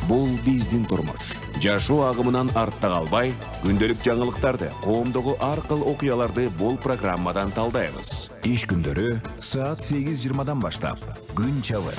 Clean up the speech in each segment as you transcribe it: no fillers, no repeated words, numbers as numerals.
Бул биздин турмуш. Жашоо агымынан артта калбай, күндөлүк жаңылыктарды, коомдогу ар кыл окуяларды бул программадан талдайбыз. Иш күндөрү саат 8:20 баштап, күн чабыт.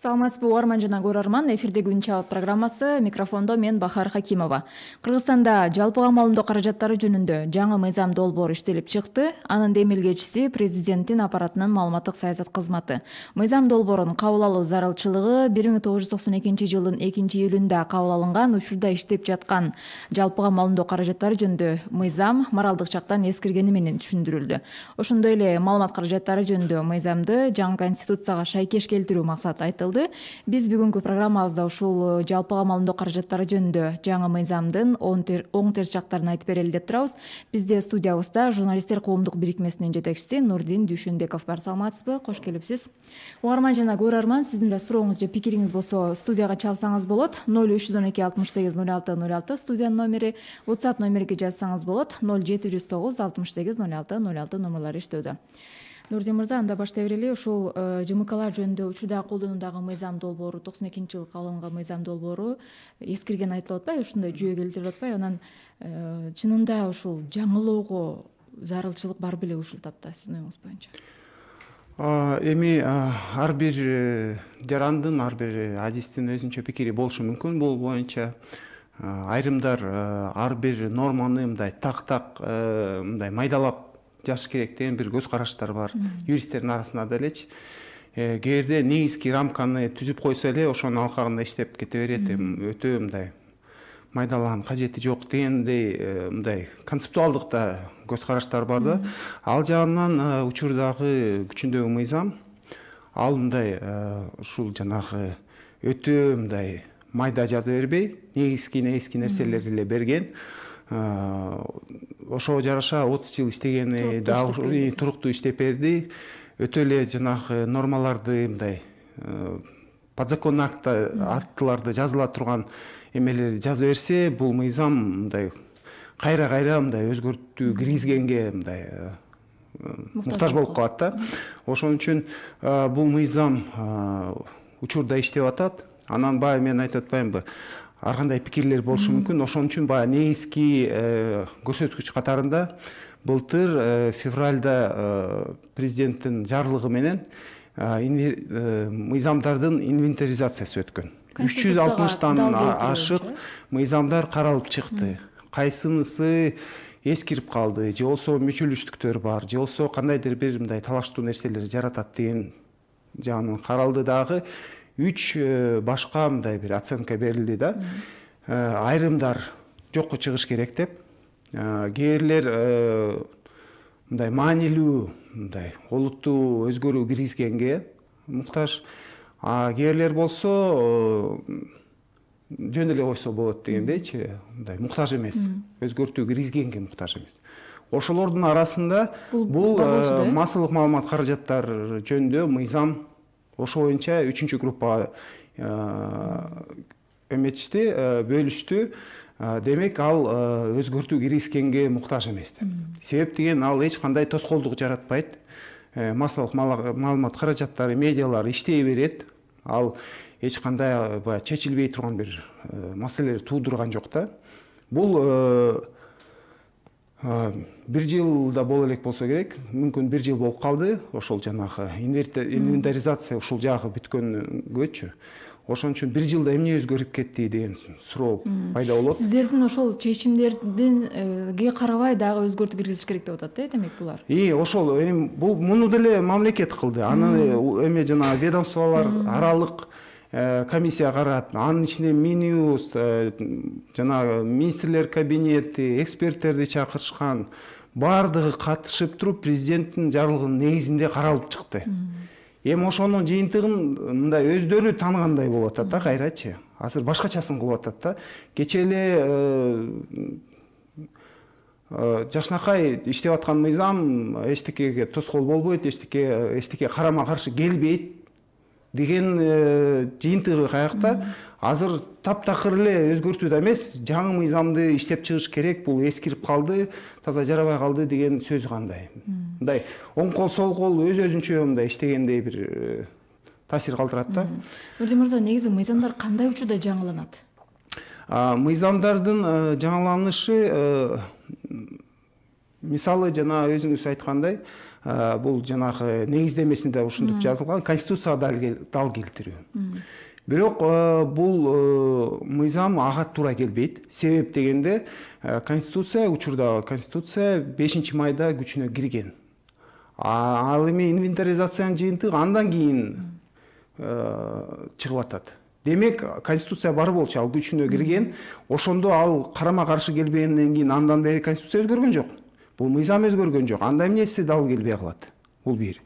Саламатсызбы угарман жана көрөрман, эфирде күн чабыт программасы, микрофондо мен Бахар Хакимова. Кыргызстанда жалпыга маалымдоо каражаттары жөнүндө жаңы мыйзам долбоору иштелип чыкты. Анын демилгечиси президенттин аппаратынын маалыматтык саясат кызматы. Мыйзам долбоорун кабыл алуу зарылчылыгы 1992 жылдын 2-июлунда кабыл алынган учурда иштеп жаткан жалпыга маалымдоо каражаттары жөнүндө мыйзам моралдык жактан эскиргени менен түшүндүрүлдү. Ошондой эле маалымат каражаттары жөнүндө мыйзамды жаңы конституцияга шайкеш келтирүү максаты айтылды. Биз бүгүнкү программабызда ушул жалпыга маалымдоо каражаттары жөнүндө жаңы мыйзамдын оң терс жактарын айтып берели деп турабыз. Бизде студиябызда журналисттер коомдук бирикмесинин жетекчиси Нурдин Дүйшөнбеков бар. Саламатсызбы? Кош келипсиз. Угарман жана көрөрман, сиздин да сурооңуз же пикириңиз болсо студияга чалсаңыз болот. 0312 68 06 06 студиянын номери, WhatsApp номериге жазсаңыз болот. 0709 68 06 06 номерлары иштөөдө. Нурдин мырза, анда баштай берели. Ушул ЖМКлар жөнүндө учурда колдонуудагы мыйзам долбоору 92-жылы кабыл алынган мыйзам долбоору эскирген айтылып атпайбы, ушундай жүйө келтирип атпайбы? Анан чынында ушул жаңылоого зарылчылык бар беле ушул тапта, сиздин оюңуз боюнча? Эми ар бир жарандын, ар бир адистин өзүнчө пикири болушу мүмкүн бул боюнча. Айрымдар ар бир норманы мындай так мындай майдалап жаш керек деген бир көз караштар бар юристтердин арасында делечи. Кээде негизги рамканы түзүп койсо эле ошонун алкагында иштеп кете берет. Өтө мындай майдалаган кажети жок дегендей мындай концептуалдык да көз караштар бар да. Ал жагынан учурдагы күчүндөгү мыйзам ал мындай ушул жанагы өтө мындай майда жаза бербей, негизги нерселерди эле берген. Ошого жараша 30 жыл иштегени да туруктуу иштеп берди. Өтө эле жанагы нормаларды мындай подзаконный актыларды жазыла турган эмелерди жаза берсе, бул мыйзам мындай кайра мындай өзгөртүү киргизгенге мындай муктаж болуп калат да. Ошон үчүн бул мыйзам учурда иштеп атат. Анан баягы мен айтып атпаймынбы? Ар кандай пикирлер болушу мүмкүн. Ошон үчүн баягы негизги көрсөткүч катарында былтыр февралда президенттин жарлыгы менен мыйзамдардын инвентаризациясы өткөн. 360тан ашык мыйзамдар каралып чыкты. Кайсынысы эскирип калды, же болсо мүчүлүштүктөр бар, же болсо кандайдыр бир мындай талаштуу нерселер жаратат деген жагынан каралды дагы. 3 башка мындай бир оценка берилди да. Айрымдар жокко чыгыш керек деп, кээрлер мындай маанилүү мындай олуттуу өзгөрүү киргизгенге муктаж, кээрлер болсо жөн эле койсо болот дегендейчи, мындай муктаж эмес, өзгөртүү киргизгенге муктаж эмес. Ошолордун арасында бул массалык маалымат каражаттары жөнүндө мыйзам ошо боюнча 3-чү группага эметишти, бөлүштү. Демек, ал өзгөртүү киргизгенге муктаж эмес. Себеп деген ал эч кандай тоскоолдук жаратпайт. Массалык маалымат каражаттары, медиалар иштей берет. Ал эч кандай чечилбей турган бир маселелер туудурган жок да. Бул 1 жылда боло элек болсо керек, мүмкүн 1 жыл болуп калды. Ошол жанагы инвентаризация ушул жагы бүткөнгөчү. Ошон үчүн 1 жылда эмне өзгөрүп кетти деген суроо пайда болот. Сиздердин ошол чечимдердинге карабай дагы өзгөртүү киргизиш керек деп атат, демек булар. Ошол бул муну деле мамлекет кылды. Аны эме жана ведомстволор аралык комиссия карап, анын ичинде Минюст, жана министрлер кабинети, эксперттерди чакырышкан, бардыгы катышып туруп президенттин жарлыгынын негизинде каралып чыкты. Эми ошонун жыйынтыгын мындай өздөрү тааныгандай болуп атат да, кайрачы. Азыр башкачасын кылып атат да. Кече эле жакшынакай иштеп аткан мыйзам эчтекеге тоскоол болбойт, эчтеке карама каршы келбейт деген жыйынтыгы каякта. Азыр таптакыр эле өзгөртүү да эмес, жаңы мыйзамды иштеп чыгыш керек, бул эскирип калды, таза жарабай калды деген сөз кандай. Мындай оң кол сол кол өз-өзүнчө мындай иштегендей бир таасир калтырат да. Нурдин мырза, негизи мыйзамдар кандай учурда жаңыланат? Мыйзамдардын жаңыланышы, мисалы жана өзүңүз айткандай, бул жанагы негиздемесинде ушинтип жазылган конституцияга дал келтирүү. Бирок бул мыйзам ага туура келбейт. Себеп дегенде конституция 5 майда күчүнө кирген. Ал эми инвентаризациянын жыйынтыгы андан кийин чыгып атат. Демек, конституция бар болчу, ал күчүнө кирген. Ошондо ал карама каршы келбегенден кийин андан бери конституция өзгөргөн жок. Бул мыйзам өзгөргөн жок. Анда эмнеси дал келбей калат? Бул бир.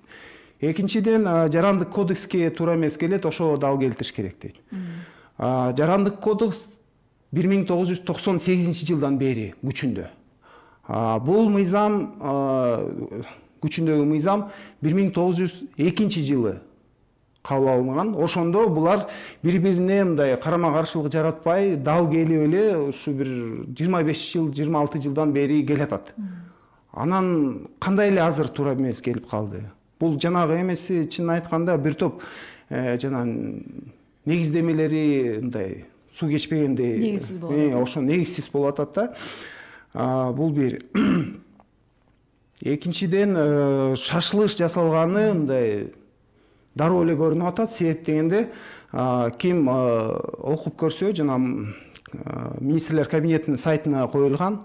Экинчиден, жарандык кодекске туура эмес келет, ошо дал келтириш керек дейт. Жарандык кодекс 1998-жылдан бери күчүндө. Бул мыйзам, күчүндөгү мыйзам 1902-жылы кабыл алынган. Ошондо булар бири-бирине мындай карама каршылык жаратпай, дал келип эле ушу бир 25 жыл, 26 жылдан бери келатат. Анан кандай эле азыр туура эмес келип калды. Бул жанагы эмеси, чын айтканда, бир топ жана негиздемелери мындай суу кечпегендей, негизсиз болот. Ошо негизсиз болуп атат да. Бул бир. Экинчиден, шашылыш жасалганы мындай дароо эле көрүнүп атат. Себеп дегенде, ким окуп көрсө, жана министрлер кабинетинин сайтына коюлган,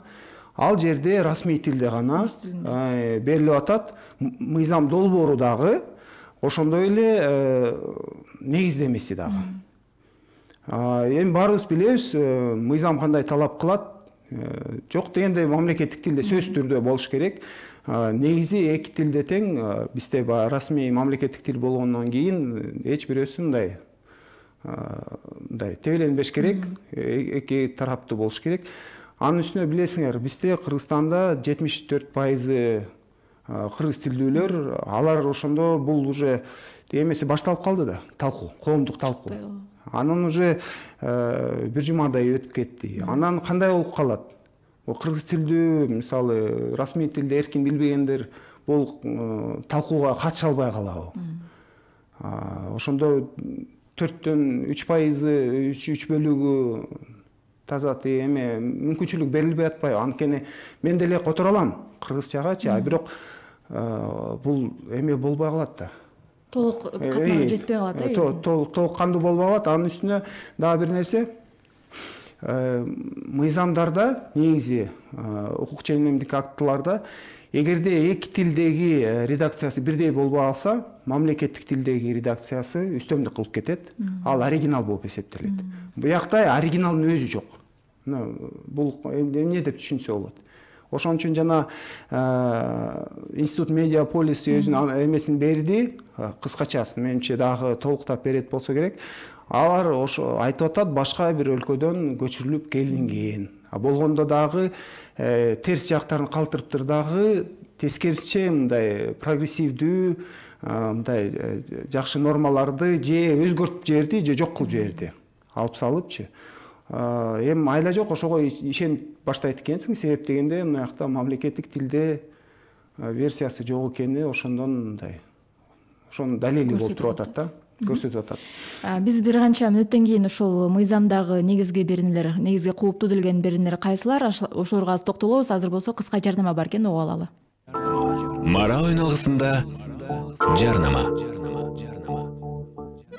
ал жерде расмий тилде гана берилип атат. Мыйзам долбоору дагы, ошондой эле негиздемеси дагы. Эми баарыбыз билебиз, мыйзам кандай талап кылат. Жок дегенде мамлекеттик тилде сөз түрдө болуш керек. Негизи эки тилде тең, бизде расмий мамлекеттик тил болгондон кийин эч бирөөсү мындай тебеленбеш керек, эки тараптуу болуш керек. Анын үстүнө билесиңер, бизде Кыргызстанда 74% кыргыз тилдүүлөр, алар ошондо бул уже эмеси башталып калды да, талкуу, коомдук талкуу. Анан уже бир жумадай өтүп кетти. Анан кандай болуп калат? Кыргыз тилдүү, мисалы, расмий тилде эркин билбегендер бул талкууга катыша албай калабы? Ошондо 4-төн 3%, 3 бөлүгү таза эме мүмкүнчүлүк берилбей атпайбы? Анткени мен деле которо алам кыргызчагачы, бирок бул эме болбой калат да. Толук катмагы жетпей калат, толук кандуу болбой калат. Анын үстүнө дагы бир нерсе, мыйзамдарда, негизи укук жөнүндөгү актыларда, эгерде эки тилдеги редакциясы бирдей болбой калса, мамлекеттик тилдеги редакциясы үстөмдүк кылып кетет. Ал оригинал болуп эсептелет. Буякта оригиналдын өзү жок. Бул эмне деп түшүнсө болот. Ошон үчүн жана Институт Медиаполис өзүнүн эмесин берди, кыскачасын менимче дагы толуктап берет болсо керек. Алар ошо айтып атат, башка бир өлкөдөн көчүрүлүп келинген. Болгондо дагы терс жактарын калтырыптыр, дагы тескерисинче мындай прогрессивдүү, мындай жакшы нормаларды же өзгөртүп жиберди, же жок кылып жиберди. Алып салыпчы. Эми айла жок, ошого ишенип баштайт экенсиң. Себеп дегенде, мына жакта мамлекеттик тилде версиясы жок экени ошондон мындай, ошонун далили болуп туруп атат да, көрсөтүп атат. Биз бир канча мүнөттөн кийин ошол мыйзамдагы негизги беренелер, негизги кууптуу делген беренелер кайсылар, ошолорго аз токтолобуз. Азыр болсо кыска жардама бар экен, угуп алалы. Марал айналгысында жарнама.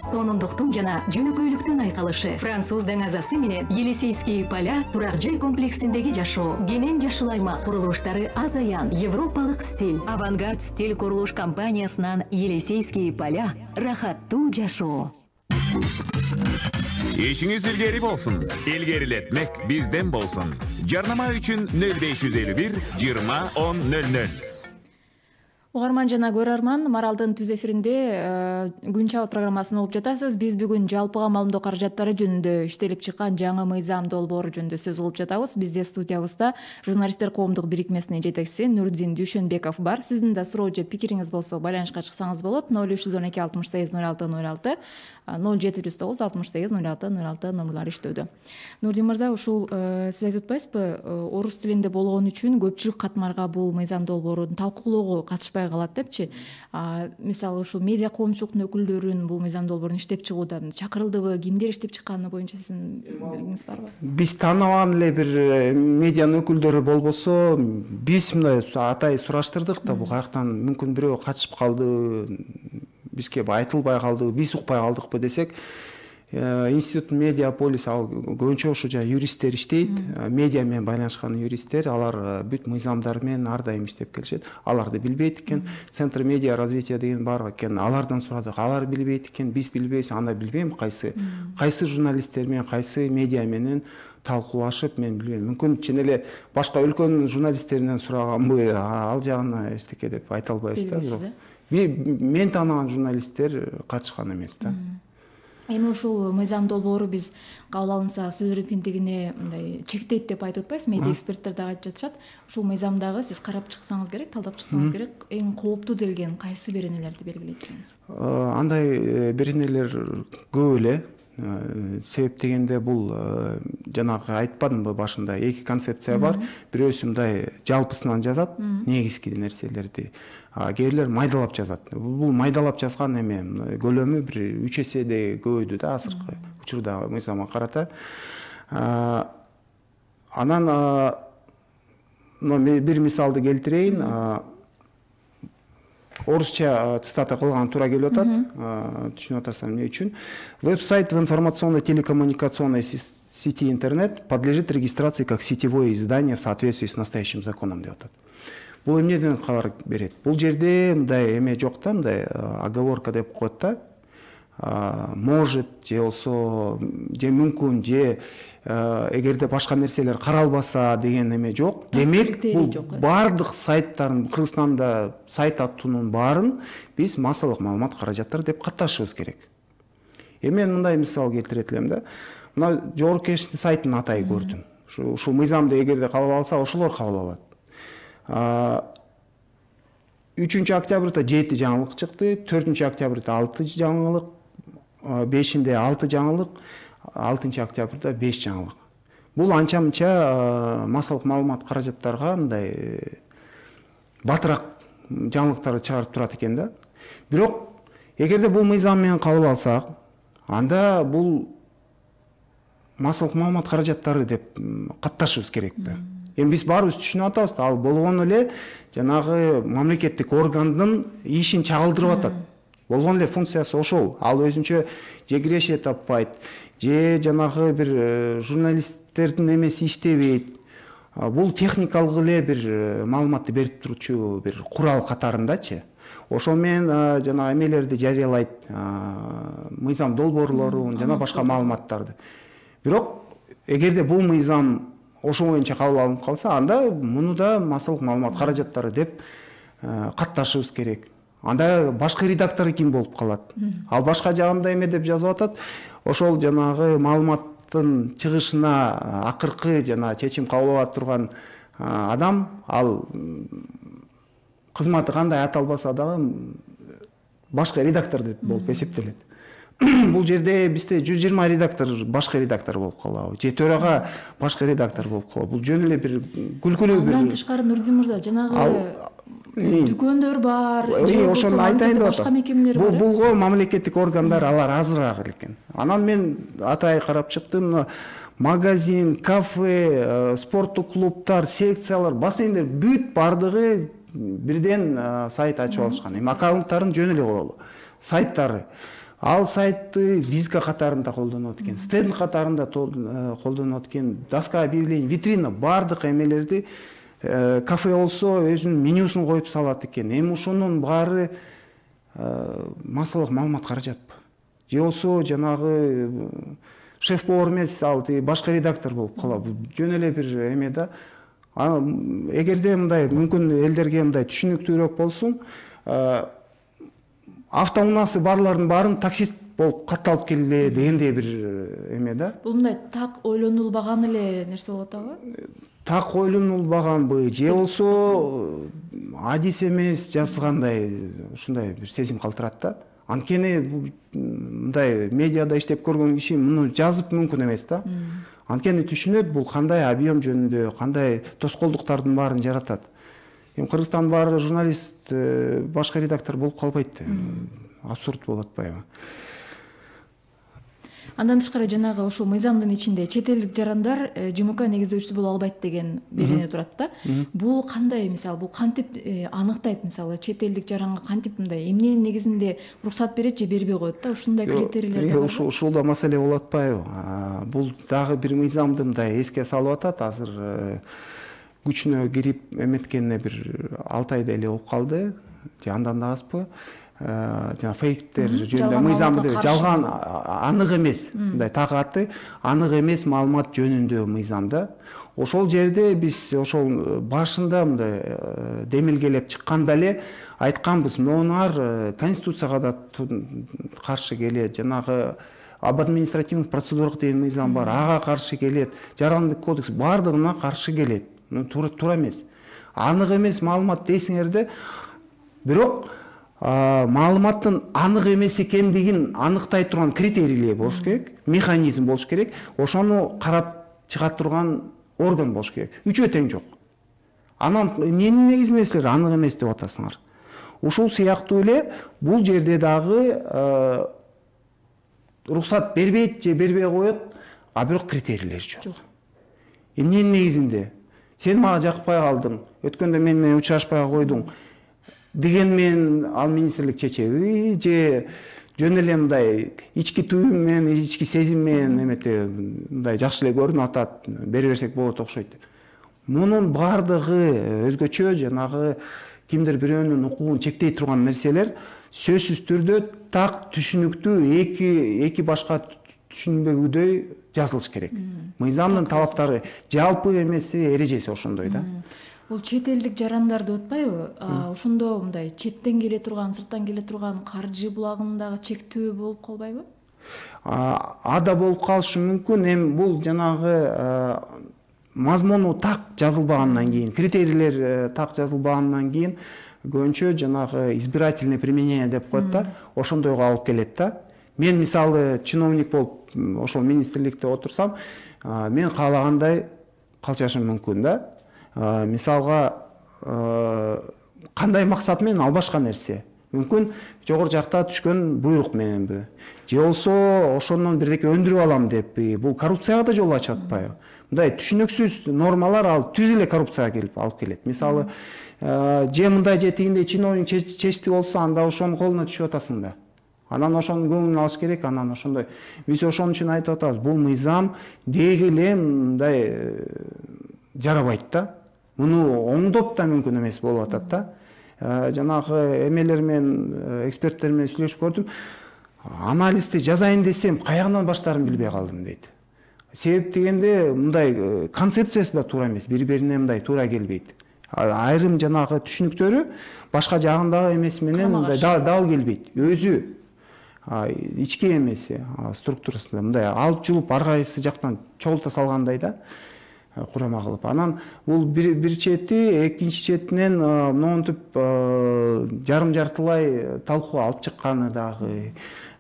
Сонундуктун жана жөнөкөйлүктүн айкалышы. Француз даңазасы менен Елисейские поля турак жай комплексиндеги жашоо. Кенен жашыл аймак курулуштары азаян. Европалык стиль. Авангард стиль курулуш компаниясынан Елисейские поля. Рахаттуу жашоо. Ишиңиз илгери болсун. Илгерилетмек бизден болсун. Жарнама үчүн 0551 20 10 00. Угарман жана көрөрман, Маралдын түз эфиринде күн чабыт программасын угуп жатасыз. Биз бүгүн жалпыга маалымдоо каражаттары жөнүндө иштелип чыккан жаңы мыйзам долбоору жөнүндө сөз кылып жатабыз. Бизде студиябызда журналисттер коомдук бирикмесинин жетекчиси Нурдин Дүйшөнбеков бар. Сиздин да суроо же пикириңиз болсо байланышка чыксаңыз болот. 0312 68 06 06 0709 68 06 06 номерлары иштөөдө. Нурдин мырза, ушул сиз айтып атпайсызбы, орус тилинде болгон үчүн көпчүлүк катмарга бул мыйзам долбоорун талкуулоого катышпай албай калат депчи. Мисалы ушул медиа коомчулуктун өкүлдөрүн бул мыйзам долбоорун иштеп чыгууда чакырылдыбы, кимдер иштеп чыкканы боюнча сиздин билгиңиз барбы? Биз тааныбаган эле бир медианын өкүлдөрү болбосо, биз мындай атай сураштырдык да, бул каяктан мүмкүн бирөө качып калды, бизге айтылбай калды, биз укпай калдыкпы десек, институт Медиаполис ал көбүнчө ушу юристтер иштейт, медиа менен байланышкан юристтер, алар бүт мыйзамдар менен ар дайым иштеп келишет. Аларды билбейт экен, Центр медиа развития деген бар экен, алардан сурадык, алар билбейт экен, биз билбейбиз. Анда билбейм кайсы журналисттер менен, кайсы медиа менен талкуулашып, мен билбейм. Мүмкүн чын эле башка өлкөнүн журналисттеринен сураганбы, ал жагына эчтеке деп айта албайбыз да. Мен таанаган журналисттер катышкан эмес да. Эми ушул мыйзам долбоору биз кабыл алынса сөз эркиндигине мындай чектейт деп айтып атпайбыз, медиа эксперттер дагы айтып жатышат. Ушул мыйзамдагы сиз карап чыксаңыз керек, талдап чыксаңыз керек, эң кооптуу делген кайсы беренелерди белгилейт экенсиз? Андай беренелер көп эле. Себеп дегенде бул жанагы айтпадымбы башында, эки концепция бар. Бирөөсү мындай жалпысынан жазат, негизги нерселерди. Кээ бирлер майдалап жазат. Бул майдалап жазган эме көлөмү бир 3 эседей көбөйдү да азыркы учурда мыйзамга карата. Анан бир мисалды келтирейин. Орусча цитата кылган туура келип атат. Түшүнүп атасам эмне үчүн? Веб-сайт в информационно-телекоммуникационной сети интернет подлежит регистрации как сетевое издание в соответствии с настоящим законом деп атат. Бул эмнеден кабар берет? Бул жерде мындай эме жок да, мындай оговорка деп коет да. Может, же болсо, же мүмкүн, же эгерде башка нерселер каралбаса деген эме жок. Демек, бул бардык сайттардын, Кыргызстанда сайт аттуунун баарын биз массалык маалымат каражаттары деп катташыбыз керек. Мен мындай мисал келтирет элем да. Мына жогорку кеңештин сайтын атай көрдүм. Ушул мыйзамды эгерде кабыл алса, ошолор кабыл алат. 3 октябрда 7 жаңылык чыкты, 4 октябрда 6 жаңылык, 5-нде 6 жаңылык, 6 октябрда 5 жаңылык. Бул анча-мынча массалык маалымат каражаттарга мындай батыраак жаңылыктарды чыгарып турат экен да. Бирок эгерде бул мыйзам менен кабыл алсак, анда бул массалык маалымат каражаттары деп катташыбыз керекпи? Эми биз баарыбыз түшүнүп атабыз, ал болгон эле жанагы мамлекеттик органдын ишин чагылдырып атат. Болгон эле функциясы ошол. Ал өзүнчө же кирешет таппайт, же жанагы бир журналисттердин эмеси иштебейт. Бул техникалык эле бир маалыматты берип турчу бир курал катарындачы. Ошол менен жанагы эмелерди жарыялайт, мыйзам долбоорлорун, жана башка маалыматтарды. Бирок эгерде бул мыйзам ошол боюнча кабыл алынып калса, анда муну да массалык маалымат каражаттары деп катташыбыз керек. Анда башкы редактор ким болуп калат? Ал башка жагында эме деп жазып атат. Ошол жанагы маалыматтын чыгышына акыркы жана чечим кабыл алып турган адам, ал кызматы кандай аталбаса дагы башкы редактор деп болуп эсептелет. Бул жерде бизде 120 редактор башкы редактор болуп калабы, же төрага башкы редактор болуп калабы. Бул жөн эле бир күлкүлүү бир. Андан тышкары Нурдин мырза, жанагы дүкөндөр бар, ошону айтайын деп башка мекемелер бар. Булго мамлекеттик органдар алар азыраак экен. Анан мен атай карап чыктым, магазин, кафе, спорттук клубтар, секциялар, бассейндер бүт бардыгы бирден сайт ачып алышкан. Эми аккаунттарын жөн эле коелу. Сайттары ал сайтты визга катарында колдонот экен, стенд катарында колдонот экен, доска объявлений, витрина, бардык эмелерди кафе болсо өзүнүн менюсун коюп салат экен. Эми ушунун баары массалык маалымат каражатпы? Же болсо жанагы шеф-повар эмес, ал башка редактор болуп калабы? Жөн эле бир эме да. Эгерде мындай мүмкүн элдерге мындай түшүнүктүүрөөк болсун, автоунаасы барлардын баарын таксист болуп катталып келе дегендей бир эме да. Бул мындай так ойлонулбаган эле нерсе болуп атабы? Так ойлонулбаганбы, же болсо адис эмес жазгандай ушундай бир сезим калтырат да. Анткени мындай медиада иштеп көргөн киши муну жазып мүмкүн эмес да. Анткени түшүнөт бул кандай объем жөнүндө, кандай тоскоолдуктардын баарын жаратат. Эми Кыргызстандын баары журналист башка редактор болуп калбайт. Абсурд болуп атпайбы? Андан тышкары жанагы ушул мыйзамдын ичинде чет элдик жарандар ЖМК негиздөөчүсү боло албайт деген берене турат да. Бул кандай, мисалы, бул кантип аныктайт, мисалы, чет элдик жаранга кантип мындай эмненин негизинде уруксат берет же бербей коет да? Ушундай критерийлер да бар. Ушул да маселе болуп атпайбы? Бул дагы бир мыйзамды мындай эске салып атат. Азыр күчүнө кирип эметкенине бир 6 айда эле болуп калды. Же андан да азбы? Жана фейктер жөнүндө мыйзамды жалган анык эмес, мындай так аты анык эмес маалымат жөнүндө мыйзамда. Ошол жерде биз ошол башында мындай демилгелеп чыкканда эле айтканбыз, мунулар конституцияга да каршы келет, жанагы об административных процедурах деген мыйзам бар, ага каршы келет, жарандык кодекс бардыгына каршы келет. Туура эмес. Анык эмес маалымат дейсиңерде, бирок маалыматтын анык эмес экендигин аныктай турган критерийлер болуш керек, механизм болуш керек, ошону карап чыга турган орган болуш керек. Үчөө тең жок. Анан эмненин негизинде силер анык эмес деп атасыңар? Ушул сыяктуу эле бул жерде дагы уруксат бербейт же бербей коет, а бирок критерийлер жок. Эмненин негизинде? Сен мага жакпай калдың, өткөндө мен менен учурашпай койдуң деген мен ал министрлик чечеби же жөн эле мындай ички түйүм менен, ички сезим менен эмете мындай жакшы эле көрүнүп атат, бере берсек болот окшойт. Мунун бардыгы өзгөчө жанагы кимдир бирөөнүн укугун чектей турган нерселер сөзсүз түрдө так түшүнүктүү эки башка түшүнбөгүдөй жазылыш керек. Мыйзамдын талаптары жалпы эмеси, эрежеси ошондой да. Бул чет элдик жарандар деп атпайбы? Ошондо мындай четтен келе турган, сырттан келе турган каржы булагындагы чектөө болуп калбайбы? Ада болуп калышы мүмкүн. Эми бул жанагы мазмуну так жазылбагандан кийин, критерийлер так жазылбагандан кийин көбүнчө жанагы избирательное применение деп коет да, ошондойго алып келет да. Мен мисалы чиновник болуп ошол министрликте отурсам, мен каалагандай калчашым мүмкүн да. Мисалга кандай максат менен ал башка нерсе. Мүмкүн жогору жакта түшкөн буйрук мененби, же болсо ошондон бирдеке өндүрүп алам деппи, бул коррупцияга да жол ачып атпайбы? Мындай түшүнүксүз нормалар ал түз эле коррупцияга алып келет. Мисалы, же мындай же тигиндей чиновник чечти болсо, анда ошонун колуна түшүп атасың да. Анан ошонун көңүлүн алыш керек, анан ошондой. Биз ошон үчүн айтып атабыз, бул мыйзам деги эле мындай жарабайт да. Муну оңдоп да мүмкүн эмес болуп атат да. Жанагы эмелер менен, эксперттер менен сүйлөшүп көрдүм. Анализди жазайын десем, каягынан баштаарын билбей калдым дейт. Себеп дегенде мындай концепциясы да туура эмес, бири-бирине мындай туура келбейт. Айрым жанагы түшүнүктөрү башка жагындагы эмеси менен мындай дал келбейт. Өзү ички эмеси, структурасында мындай алып жулуп ар кайсы жактан чогулта салгандай да. Курама кылып. Анан бул бир чети, экинчи четинен монтип жарым-жартылай талкууга алып чыкканы дагы.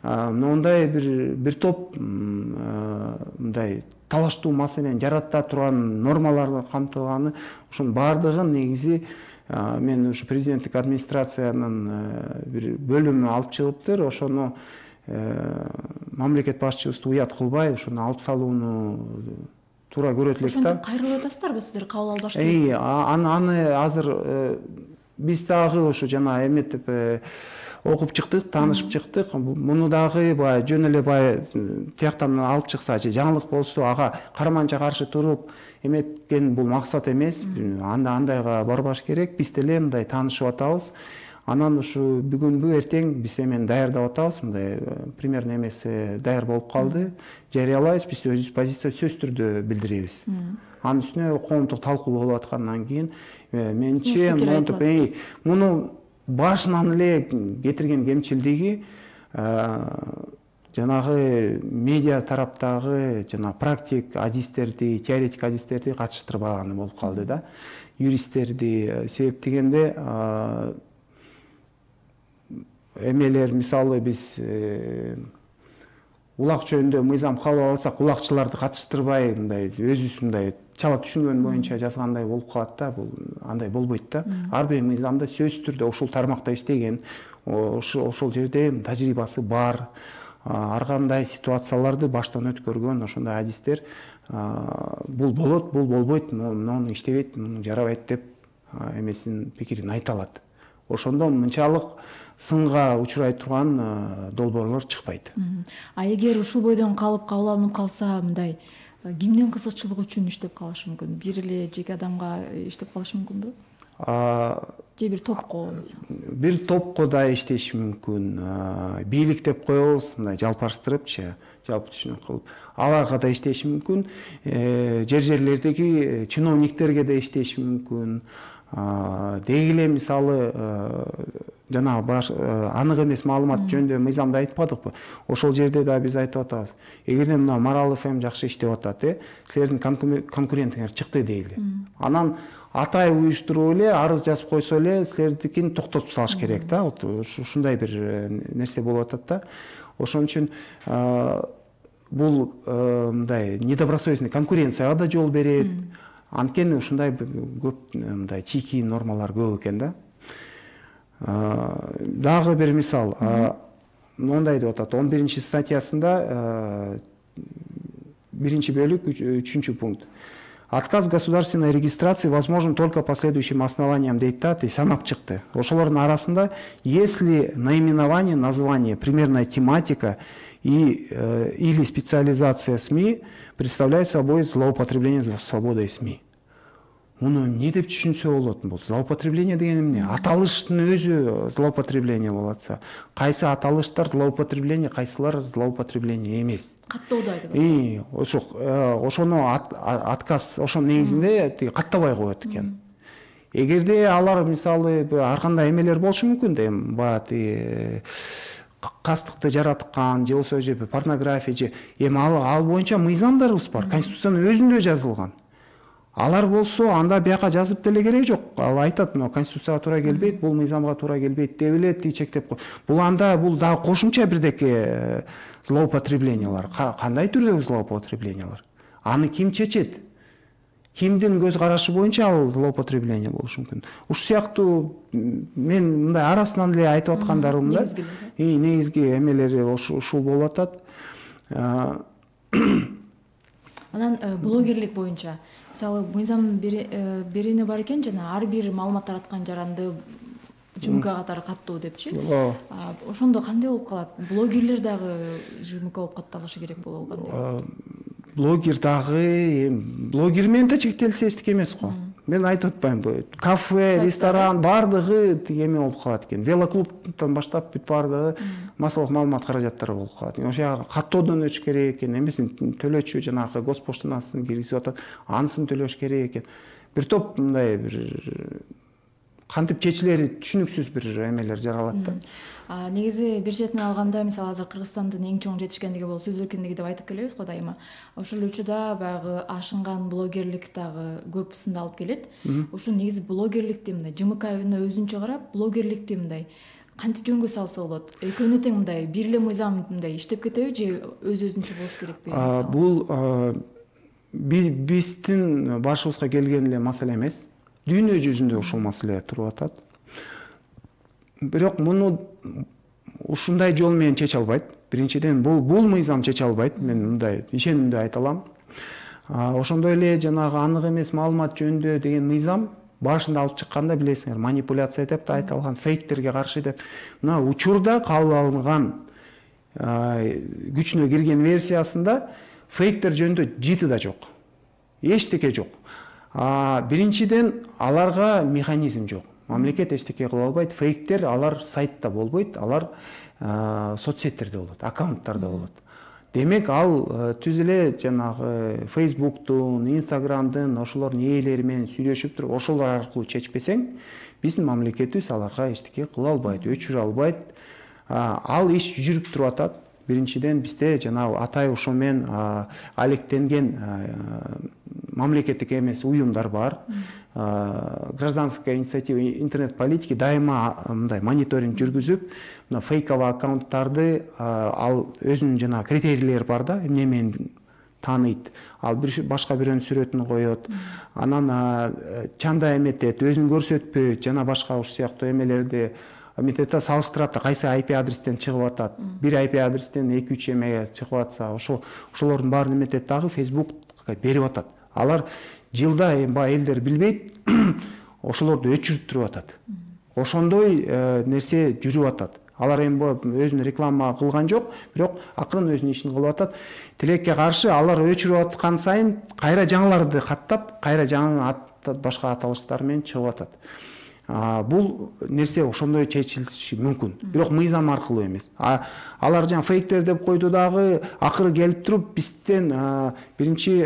Мындай бир топ мындай талаштуу маселени жарата турган нормаларды камтылганы, ошонун бардыгын негизи мен ушу президенттик администрациянын бир бөлүмү алып чыгыптыр. Ошону мамлекет башчыбызды уят кылбай, ошону алып салууну туура көрөт элек да. Ошондо кайрылып атасыздарбы сиздер кабыл албаш керек? Аны азыр биз дагы ошо жана эметип окуп чыктык, таанышып чыктык. Муну дагы баягы жөн эле баягы тияктан алып чыкса же жаңылык болсо, ага карманча каршы туруп эметкен бул максат эмес. Андайга барбаш керек. Биз деле мындай таанышып атабыз. Анан ушу бүгүнбү эртең биз эмени даярдап атабыз. Мындай примерно эмеси даяр болуп калды. Жарыялайбыз, биз өз позиция сөз түрдө билдиребиз. Анын үстүнө коомдук талкуу болуп аткандан кийин менче монтип муну башынан эле кетирген кемчилдиги жанагы медиа тараптагы жана практик адистерди, теоретик адистерди катыштырбаганы болуп калды да. Юристтерди себеп дегенде эмелер, мисалы биз улак жөнүндө мыйзам кабыл алсак, улакчыларды катыштырбай мындай өзүбүз мындай чала түшүнгөн боюнча жазгандай болуп калат да, бул андай болбойт да. Ар бир мыйзамда сөзсүз түрдө ушул тармакта иштеген, ошол жерде тажрыйбасы бар, ар кандай ситуацияларды баштан өткөргөн ошондой адистер бул болот, бул болбойт, муну иштебейт, муну жарабайт деп эмесин пикирин айта алат. Ошондо мынчалык сынга учурай турган долбоорлор чыкпайт. А эгер ушул бойдон калып кабыл алынып калса, мындай кимдин кызыкчылыгы үчүн иштеп калышы мүмкүн? Бир эле жеке адамга иштеп калышы мүмкүнбү? Же бир топко мисалы? Бир топко да иштеши мүмкүн. Бийлик деп коебуз, мындай жалпаштырыпчы, жалпы түшүнүк кылып. Аларга да иштеши мүмкүн. Жерлердеги чиновниктерге да иштеши мүмкүн. Деги эле мисалы жанагы анык эмес маалымат жөнүндө мыйзамда айтпадыкпы? Ошол жерде да биз айтып атабыз. Эгерде мына Марал ФМ жакшы иштеп атат, силердин конкурентиңер чыкты дейли. Анан атай уюштуруп эле арыз жазып койсо эле силердикин токтотуп салыш керек да. Ушундай бир нерсе болуп атат да. Ошон үчүн бул мындай недобросовестный конкуренцияга да жол берет. Анткени ушундай көп мындай чийки нормалар көп экен да. Дагы бир мисал, мындай деп атат, 11-чи статьясында 1-чи бөлүк 3-чү пункт. Отказ государственной регистрации возможен только по следующим основаниям дейт да, санап чыкты. Ошолордун арасында, если наименование, название, примерная тематика или специализация СМИ представляет собой злоупотребление свободой СМИ. Муну не деп түшүнсө болот? Бул злоупотребление деген эмне? Аталыштын өзү злоупотребление болот атса, кайсы аталыштар злоупотребление, кайсылар злоупотребление эмес. Каттоодо айтылат. Ошону отказ, ошонун негизинде каттабай коет экен. Эгерде алар мисалы ар кандай эмелер болушу мүмкүн да, баягы кастыкты жараткан, же болбосо же порнография, же эми ал боюнча мыйзамдарыбыз бар, конституциянын өзүндө жазылган. Алар болсо анда бияка жазып деле керек жок. Ал айтат, мына конституцияга туура келбейт, бул мыйзамга туура келбейт деп эле чектеп кой. Бул анда бул дагы кошумча бирдеке злоупотреблениялар. Кандай түрдөгү злоупотреблениялар? Аны ким чечет? Кимдин көз карашы боюнча ал злоупотребление болушу мүмкүн. Ушу сыяктуу мен мындай арасынан эле айтып аткандарым да. Негизги эмелери ушул болуп атат. Анан блогерлик боюнча мисалы мыйзам берени бар экен, жана ар бир маалымат тараткан жаранды ЖМК катары каттоо депчи. Ошондо кандай болуп калат? Блогерлер дагы ЖМК болуп катталышы керек болобу кандай? Блогер дагы блогер менен да чектелсе эчтеке эмес го. Мен айтып атпайм, кафе, ресторан бардыгы эме болуп калат экен. Велоклубтан баштап бүт бардыгы массалык маалымат каражаттары болуп калат. Ошо каттоодон өтүш керек экен, эмесин төлөчү жанагы госпоштанасын киргизип атат, анысын төлөш керек экен. Бир топ мындай бир кантип чечилери түшүнүксүз бир эмелер жаралат да. Негизи бир четинен алганда, мисалы азыр Кыргызстандын эң чоң жетишкендиги бул сөз эркиндиги деп айтып келебиз го дайыма. Ошол учурда баягы ашынган блогерлик дагы көп сындалып келет. Ушул негизи блогерликти мындай ЖМКны өзүнчө карап, блогерликти мындай кантип жөнгө салса болот? Экөөнү тең мындай бир эле мыйзам мындай иштеп кетеби же өз-өзүнчө болуш керекпи? Бул биздин башыбызга келген эле маселе эмес. Дүйнө жүзүндө ушул маселе туруп атат. Бирок муну ушундай жол менен чече албайт. Биринчиден бул мыйзам чече албайт. Мен мындай ишенимдүү айта алам. Ошондой эле жанагы анык эмес маалымат жөнүндө деген мыйзам башында алып чыкканда билесиңер, манипуляция деп да айтылган, фейктерге каршы деп. Мына учурда кабыл алынган күчүнө кирген версиясында фейктер жөнүндө жыты да жок. Эчтеке жок. Биринчиден аларга механизм жок. Мамлекет эчтеке кыла албайт. Фейктер алар сайтта болбойт, алар соцсеттерде болот, аккаунттарда болот. Демек ал түз эле жанагы Facebooктун, Instagramдын ошолордун ээлери менен сүйлөшүп туруп, ошолор аркылуу чечпесең, биздин мамлекетибиз аларга эчтеке кыла албайт, өчүрө албайт. Ал иш жүрүп туруп атат. Биринчиден бизде жанагы атай ошо менен алектенген мамлекеттик эмес уюмдар бар. Гражданская инициатива интернет-политики дайыма мындай мониторинг жүргүзүп, мына фейковый аккаунттарды ал өзүнүн жана критерийлери бар да, эмне менен тааныйт, ал башка бирөөнүн сүрөтүн коет, анан чанда эметет, өзүн көрсөтпөйт жана башка ушул сыяктуу эмелерди метет да, салыштырат да, кайсы IP адрестен чыгып атат. Бир IP адрестен 2-3 эме чыгып атса, ошолордун баарын эметет дагы Facebook'ка берип атат. Алар жылда элдер билбейт, ошолорду өчүрүп атат. Ошондой нерсе жүрүп атат. Алар өзүнүн реклама кылган жок, бирок акырын өзүнүн ишин кылып атат. Тилекке каршы алар өчүрүп аткан сайын кайра жаңыларды каттап, кайра жаңы башка аталыштар менен чыгып атат. Бул нерсе ошондой чечилиши мүмкүн, бирок мыйзам аркылуу эмес. Алар жаңы фейктер деп койду дагы, акыры келип туруп бизден биринчи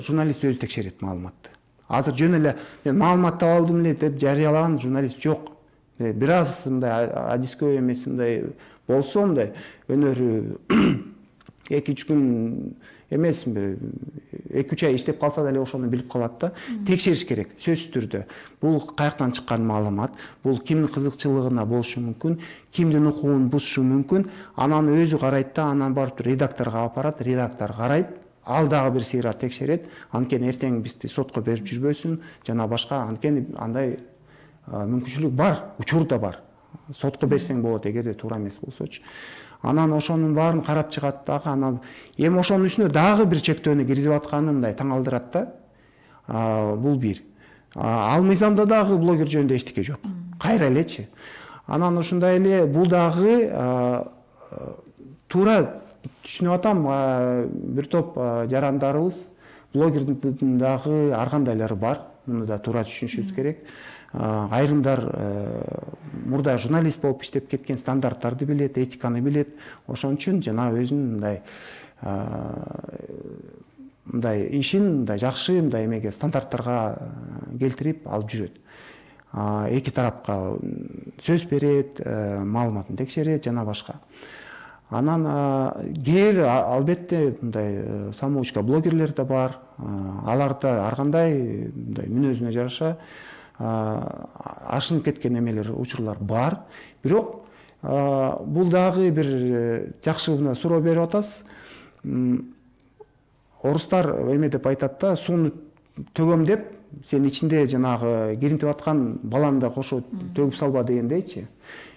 журналист өзү текшерет маалыматты. Азыр жөн эле мен маалымат таап алдым эле деп жарыялаган журналист жок. Бир аз мындай адискөй эмес мындай болсо, мындай өнөр 2-3 күн эмес, 2-3 ай иштеп калса деле ошону билип калат да. Текшериш керек, сөзсүз түрдө. Бул каяктан чыккан маалымат, бул кимдин кызыкчылыгына болушу мүмкүн, кимдин укугун бузушу мүмкүн. Анан өзү карайт да, анан барып редакторго апарат, редактор карайт, ал дагы бир сыйра текшерет. Анткени эртең бизди сотко берип жүрбөсүн, жана башка, анткени андай мүмкүнчүлүк бар, учур да бар. Сотко берсең болот эгерде туура эмес болсочу. Анан ошонун баарын карап чыгат дагы, анан эми ошонун үстүнө дагы бир чектөөнү киргизип атканы мындай таң алдырат да. Бул бир. Ал мыйзамда дагы блогер жөнүндө эчтеке жок. Кайра элечи. Анан ошондой эле бул дагы туура түшүнүп атам, бир топ жарандарыбыз блогердин дагы ар кандайлары бар. Муну да туура түшүнүшүбүз керек. Айрымдар мурда журналист болуп иштеп кеткен, стандарттарды билет, этиканы билет. Ошон үчүн жана өзүнүн мындай ишин мындай жакшы мындай эмеге стандарттарга келтирип алып жүрөт. Эки тарапка сөз берет, маалыматын текшерет жана башка. Анан кээ албетте мындай самоучка блогерлер да бар. Аларда ар кандай мындай мүнөзүнө жараша ашынып кеткен эмелер, учурлар бар. Бирок бул дагы бир жакшы суроо берип атасыз. Орустар эме деп айтат да, сууну төгөм деп, сен ичинде жанагы киринтип аткан баланы да кошо төгүп салба дегендейчи.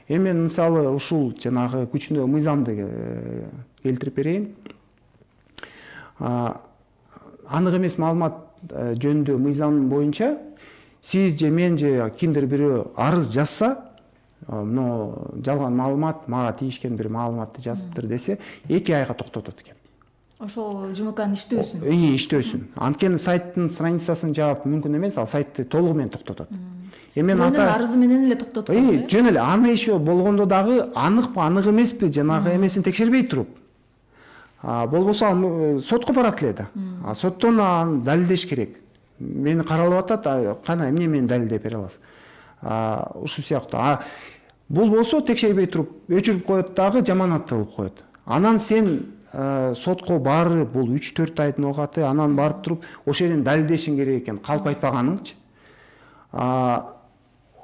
Эми мен мисалы ушул жанагы күчүнө мыйзамды келтирип берейин. Анык эмес маалымат жөнүндө мыйзам боюнча сиз же мен же кимдир бирөө арыз жазса, мына жалган маалымат, мага тийишкен бир маалыматты жазыптыр десе, 2 айга токтотот экен. Ошол ЖМКнын иштөөсүн. Иштөөсүн. Анткени сайттын страницасын жаап мүмкүн эмес, ал сайтты толугу менен токтотот. Эми арызы менен эле токтоткон. Жөн эле аны иши болгондо дагы аныкпы, анык эмеспи, жанагы эмесин текшербей туруп. Болбосо ал сотко барат эле да. Соттон аны далилдеш керек. Мени каралып атат, кана эмне мени далилдеп бере аласыз? Ушул сыяктуу. Бул болсо текшербей туруп, өчүрүп коет дагы, жаманатты кылып коет. Анан сен сотко барып, бул 3-4 айдын угаты, анан барып туруп, ошол жерден далилдешиң керек экен, калп айтпаганыңчы.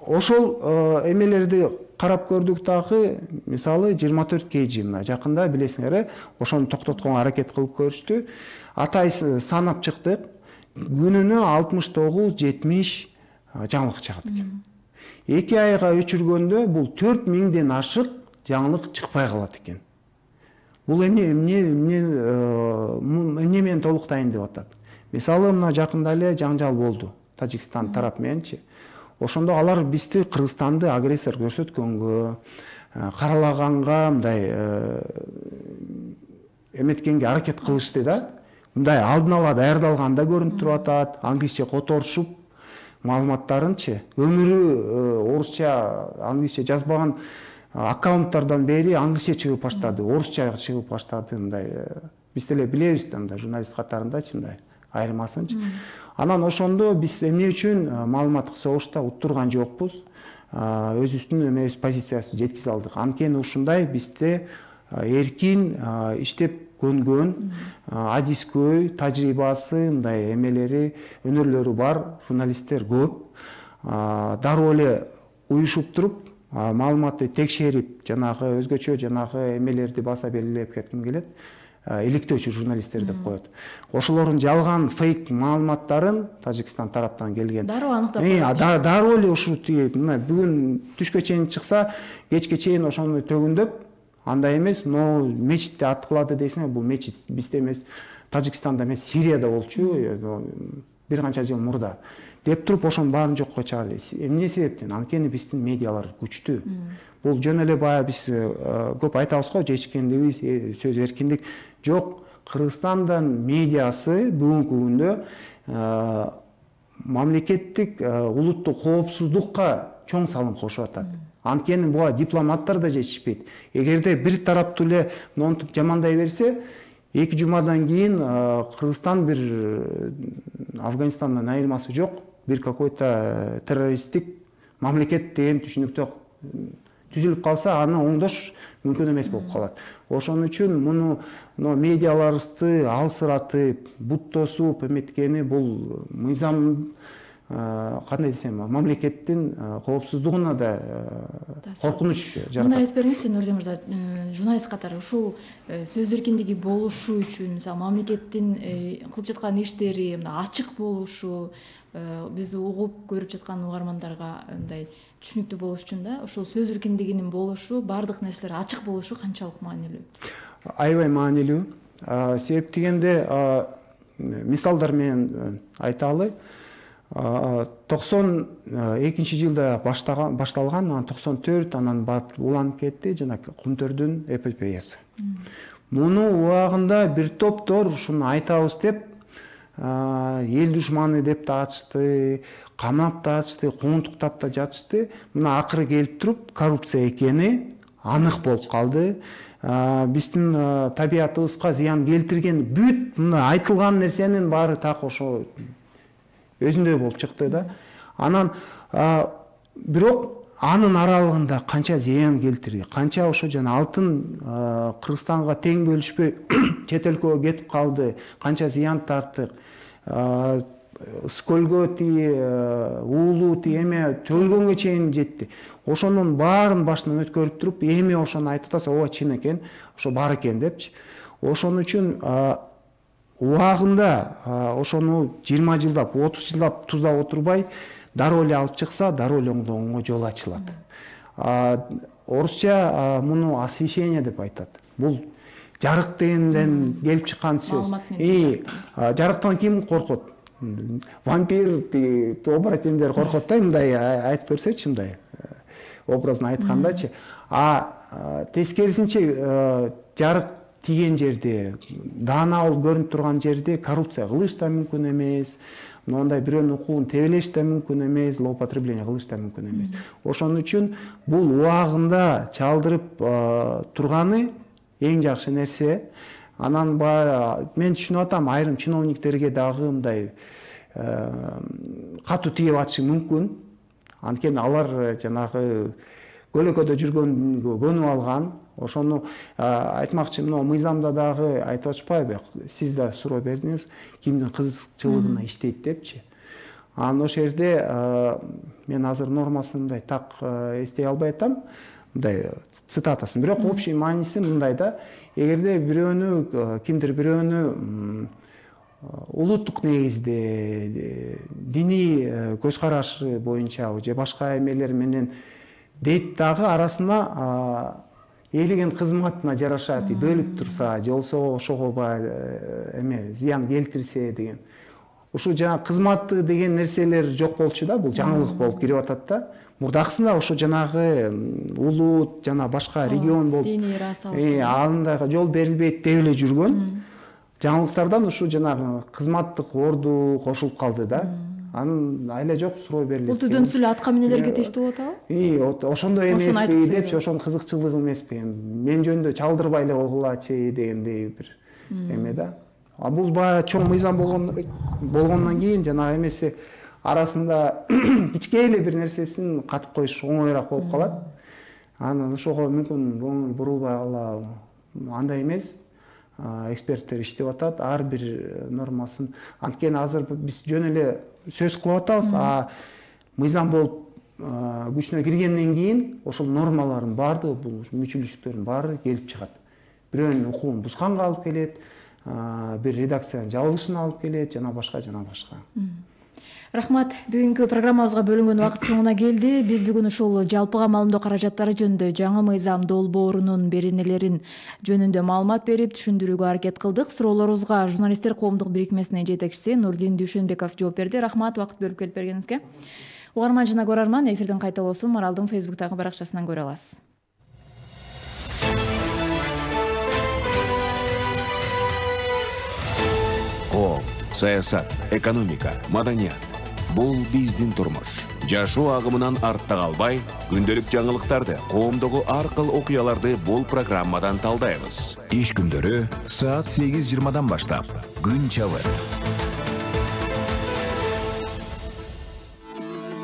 Ошол эмелерди карап көрдүк дагы, мисалы 24 KG мына жакында билесиңер, ошону токтотконго аракет кылып көрүштү. Атай санап чыктык. Күнүнө 69-70 жаңылык чыгат экен. 2 айга өчүргөндө бул 4000ден ашык жаңылык чыкпай калат экен. Бул эмне менен толуктайын деп атат. Мисалы мына жакында эле жаңжал болду Тажикстан тарап мененчи. Ошондо алар бизди Кыргызстанды агрессор көрсөткөнгө, каралаганга мындай эметкенге аракет кылышты да. Мындай алдын ала даярдалганда көрүнүп туруп атат, англисче которушуп маалыматтарынчы. Өмүрү орусча, англисче жазбаган аккаунттардан бери англисче чыгып баштады, орусча чыгып баштады, мындай биз деле билебиз да, мындай журналист катарындачы мындай айырмасынчы. Анан ошондо биз эмне үчүн маалыматтык согушта уттурган жокпуз, өзүбүздүн эмебиз позициясын жеткизе алдык. Анткени ушундай бизде эркин иштеп көнгөн, адискөй тажрыйбасы, мындай эмелери, өнөрлөрү бар журналисттер көп. Дароо эле уюшуп туруп, маалыматты текшерип, жанагы өзгөчө жанагы эмелерди баса белгилеп кетким келет. иликтөөчү журналисттер деп коет. Ошолордун жалган фейк маалыматтарын Тажикстан тараптан келген дароо аныктап дароо эле ушул мына бүгүн түшкө чейин чыкса, кечке чейин ошону төгүндөп, андай эмес, но мечитте аткылады дейсиң, бул мечит бизде эмес, Тажикстанда эмес, Сирияда болчу, бир канча жыл мурда деп туруп ошонун баарын жокко чыгарды. Эмне себептен? Анткени биздин медиалар күчтүү. Бул жөн эле баягы биз көп айтабыз го, жечкендик, сөз эркиндик жок. Кыргызстандын медиасы бүгүнкү күндө мамлекеттик улуттук коопсуздукка чоң салым кошуп атат. Анткени буга дипломаттар да жетишпейт. Эгерде бир тараптуу эле монтуп жамандай берсе, 2 жумадан кийин Кыргызстан бир Афганистандан айырмасы жок, бир какой-то террористтик мамлекет деген түшүнүктө түзүлүп калса, аны оңдош мүмкүн эмес болуп калат. Ошон үчүн муну медиаларыбызды алсыратып, буттосуп эметкени бул мыйзам кандай десем, мамлекеттин коопсуздугуна да коркунуч жаратат. Мына айтып бериңизчи, Нурдин мырза, журналист катары ушул сөз эркиндиги болушу үчүн, мисалы мамлекеттин кылып жаткан иштери ачык болушу, биз угуп көрүп жаткан угармандарга мындай түшүнүктүү болуш үчүн да, ушул сөз эркиндигинин болушу, бардык нерселер ачык болушу канчалык маанилүү? Аябай маанилүү. Себеп дегенде мисалдар менен айталы. 92 жылда башталган, 94 анан барып уланып кетти, жана Кумтөрдүн эпопеясы. Муну убагында бир топтор ушуну айтабыз деп, эл душманы деп да ачышты, камап да ачышты, кууntуктап да жатышты. Мына акыры келип туруп коррупция экени анык болуп калды. Биздин табиятыбызга зыян келтирген бүт мына айтылган нерсенин баары так ошо өзүндөй болуп чыкты да. Анан бирок анын аралыгында канча зыян келтирди, канча ошо жана алтын Кыргызстанга тең бөлүшпөй чет өлкөгө кетип калды, канча зыян тарттык, скөлгө уулуу эме төлгөнгө чейин жетти. Ошонун баарын башынан өткөрүп туруп, эми ошону айтып атасы, ооба чын экен, ошо бар экен депчи. Ошон үчүн убагында ошону 20 жылдап, 30 жылдап туздап отурбай, дароо эле алып чыкса, дароо эле оңдогонго жол ачылат. Орусча муну освещение деп айтат. Бул жарык дегенден келип чыккан сөз. Жарыктан ким коркот? Вампир, оборотендер коркот да, мындай айтып көрсөчү, мындай образын айткандачы. Тескерисинче жарык тиген жерде, даанабыл көрүнүп турган жерде коррупция кылыш да мүмкүн эмес, мындай бирөөнүн укугун тебелеш да мүмкүн эмес, злоупотребление кылыш да мүмкүн эмес. Ошон үчүн бул убагында чалдырып турганы эң жакшы нерсе. Анан мен түшүнүп атам, айрым чиновниктерге дагы мындай катуу тийип атышы мүмкүн. Анткени алар жанагы көлөкөдө жүргөнгө көнүп алган. Ошону айтмакчы, мына мыйзамда дагы айтып атышпайбы? Сиз да суроо бердиңиз, кимдин кызыкчылыгына иштейт депчи. Анан ошол жерде мен азыр нормасын мындай так эстей албай атам, мындай цитатасын. Бирок общий мааниси мындай да: эгерде бирөөнү, кимдир бирөөнү улуттук негизде диний көз карашы боюнча же башка эмелер менен дейт дагы арасына элеген кызматына жараша бөлүп турса, же болсо ошого эме зыян келтирсе деген. Ушу жана кызматы деген нерселер жок болчу да, бул жаңылык болуп кирип атат да. Мурдакысында ошо жанагы улут жана башка регион болуп анда жол берилбейт деп эле жүргөн. Жаңылыктардан ушу жанагы кызматтык орду кошулуп калды да. Анын айла жок, суроо берилет. Бул түдөнсү эле атка минелерге тийиштүү болот абы? Ошондой эмеспи депчи, ошонун кызыкчылыгы эмеспи. Мен жөнүндө чалдырбай эле койгулачы дегендей бир эме да. Бул баягы чоң мыйзам болгондон кийин жанагы эмеси арасында кичке эле бир нерсесин катып коюш оңоюраак болуп калат. Анан ошого мүмкүн көңүл бурулбай калабы? Андай эмес. Эксперттер иштеп атат, ар бир нормасын. Анткени азыр биз жөн эле сөз кылып атабыз, мыйзам болуп күчүнө киргенден кийин ошол нормалардын баардыгы, бул мүчүлүштөрдүн баары келип чыгат. бирөөнүн укугун бузганга алып келет, бир редакциянын жабылышына алып келет, жана башка жана башка. Рахмат. Бүгүнкү программабызга бөлүнгөн убакыт соңуна келди. Биз бүгүн ушул жалпыга маалымдоо каражаттары жөнүндө жаңы мыйзам долбоорунун беренелерин жөнүндө маалымат берип, түшүндүрүүгө аракет кылдык. Суроолорубузга журналисттер коомдук бирикмесинин жетекчиси Нурдин Дүйшөнбеков жооп берди. Рахмат убакыт бөлүп келип бергениңизге. Угарман жана көрөрман, эфирдин кайталоосун Маралдын Facebook'тагы баракчасынан көрө аласыз. Коом, саясат, экономика, маданият. Бул биздин турмуш. Жашоо агымынан артта калбай, күндөлүк жаңылыктарды, коомдогу ар кыл окуяларды бул программадан талдайбыз. Иш күндөрү саат 8:20 баштап. Күн чабыт.